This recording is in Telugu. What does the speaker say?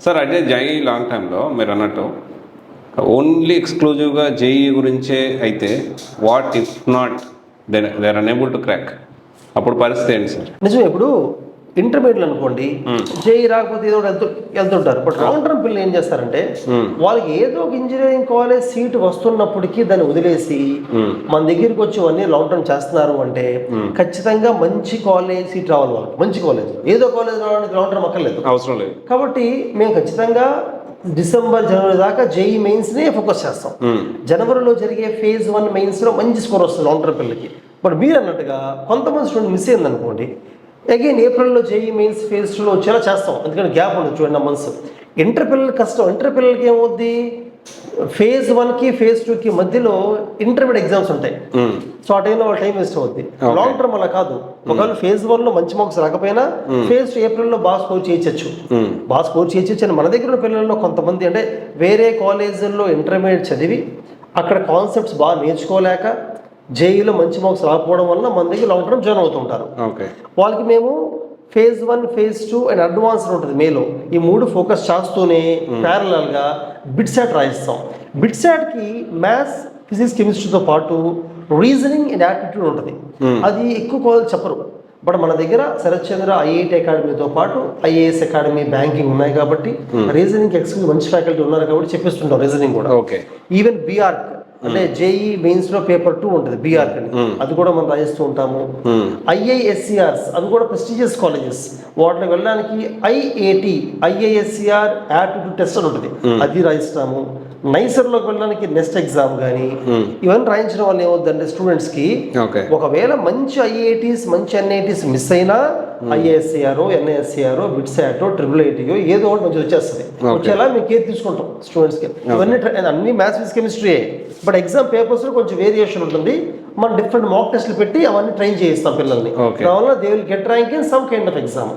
సార్ అదే జేఈ లాంగ్ టైంలో మీరు అన్నట్టు ఓన్లీ ఎక్స్క్లూజివ్గా జేఈ గురించే అయితే what if not they are unable to crack, అప్పుడు పరిస్థితి ఏంటి సార్? నిజమే. ఇప్పుడు ఇంటర్మీడియట్ అనుకోండి, జేఈ రాకపోతే ఏదో వెళ్తుంటారు. బట్ లాంగ్ టర్మ్ పిల్లలు ఏం చేస్తారంటే వాళ్ళకి ఏదో ఒక ఇంజనీరింగ్ కాలేజ్ సీట్ వస్తున్నప్పటికీ దాన్ని వదిలేసి మన దగ్గరికి వచ్చి అన్ని లాంగ్ టర్మ్ చేస్తున్నారు అంటే ఖచ్చితంగా మంచి కాలేజ్ సీట్ రావాలి వాళ్ళకి. మంచి కాలేజ్, ఏదో కాలేజ్ రావడానికి లాంగ్ టర్మ్ అక్కర్లేదు, అవసరం లేదు. కాబట్టి మేము ఖచ్చితంగా డిసెంబర్ జనవరి దాకా జేఈ మెయిన్స్నే ఫోకస్ చేస్తాం. జనవరిలో జరిగే ఫేజ్ 1 మెయిన్స్లో మంచి స్కోర్ వస్తుంది లాంగ్ టర్మ్ పిల్లలకి. బట్ మీరు అన్నట్టుగా కొంతమంది స్టూడెంట్ మిస్ అయింది అనుకోండి, అగైన్ ఏప్రిల్లో జేఈ మెయిన్స్ ఫేజ్ 2లో వచ్చేలా చేస్తాం, ఎందుకంటే గ్యాప్ ఉండొచ్చు 2 months. ఇంటర్ పిల్లలకి కష్టం. ఇంటర్ పిల్లలకి ఏమవుద్ది, ఫేజ్ 1కి ఫేజ్ 2కి మధ్యలో ఇంటర్మీడియట్ ఎగ్జామ్స్ ఉంటాయి. సో ఆ టైంలో వాళ్ళ టైం వేస్ట్ అవుద్ది. లాంగ్ టర్మ్ అలా కాదు. ఒకవేళ ఫేజ్ 1లో మంచి మార్క్స్ రాకపోయినా ఫేజ్ 2 ఏప్రిల్లో బాగా స్కోర్ చేయొచ్చు. అని మన దగ్గర ఉన్న పిల్లల్లో కొంతమంది అంటే వేరే కాలేజీల్లో ఇంటర్మీడియట్ చదివి అక్కడ కాన్సెప్ట్స్ బాగా నేర్చుకోలేక జేఈలో మంచి మార్క్స్ రాకపోవడం వల్ల మన దగ్గర లాంగ్ టర్మ్ జాయిన్ అవుతుంటారు. వాళ్ళకి మేము ఫేజ్ 1, ఫేజ్ 2 అండ్ అడ్వాన్స్ ఉంటుంది మేలో. ఈ 3 ఫోకస్ చేస్తూనే ప్యారలల్గా బిట్సాట్ రాయిస్తాం. బిట్సాట్కి మ్యాథ్స్, ఫిజిక్స్, కెమిస్ట్రీతో పాటు రీజనింగ్ అండ్ యాప్టిట్యూడ్ ఉంటుంది. అది ఎక్కువ కాలేజ్ చెప్పరు. బట్ మన దగ్గర శరత్ చంద్ర ఐఐటి అకాడమీతో పాటు ఐఏఎస్ అకాడమీ, బ్యాంకింగ్ ఉన్నాయి కాబట్టి రీజనింగ్ ఎక్స్క్లూజివ్ మంచి ఫ్యాకల్టీ ఉన్నారు కాబట్టి చెప్పిస్తుంటాం రీజనింగ్ కూడా. ఈవెన్ బీఆర్క్ అంటే జేఈ మెయిన్స్ లో పేపర్ 2 ఉంటుంది బీఆర్క్ అని, అది కూడా మనం రాయిస్తూ ఉంటాము. ఐఐఎస్సిఆర్స్ అవి కూడా ప్రెస్టీజియస్ కాలేజెస్, వాటికి వెళ్ళడానికి ఐఐఎస్సిఆర్ యాప్టిట్యూడ్ టెస్ట్ అని ఉంటుంది, అది రాయిస్తాము. నైసర్లోకి వెళ్ళడానికి నెక్స్ట్ ఎగ్జామ్ కానీ ఇవన్నీ రాయించడం వల్ల ఏమవుతుందంటే స్టూడెంట్స్ కి ఒకవేళ మంచి ఐఐటీస్, మంచి ఎన్ఐటీస్ మిస్ అయినా ఐఏఎస్సిఆర్, ఎన్ఐఎస్సిఆర్, బిట్సాట్, IIIT ఏదో ఒకటి మంచి వచ్చేస్తుంది. వచ్చేలా మేము కేర్ తీసుకుంటాం స్టూడెంట్స్ కి. ఇవన్నీ అన్ని maths, physics, chemistry. But exam papers లో కొంచెం వేరియేషన్ ఉంటుంది. మనం డిఫరెంట్ మాక్ టెస్ట్లు పెట్టి అవన్నీ ట్రైన్ చేయిస్తాం పిల్లల్ని. దానివల్ల they will get rank in some kind of exam.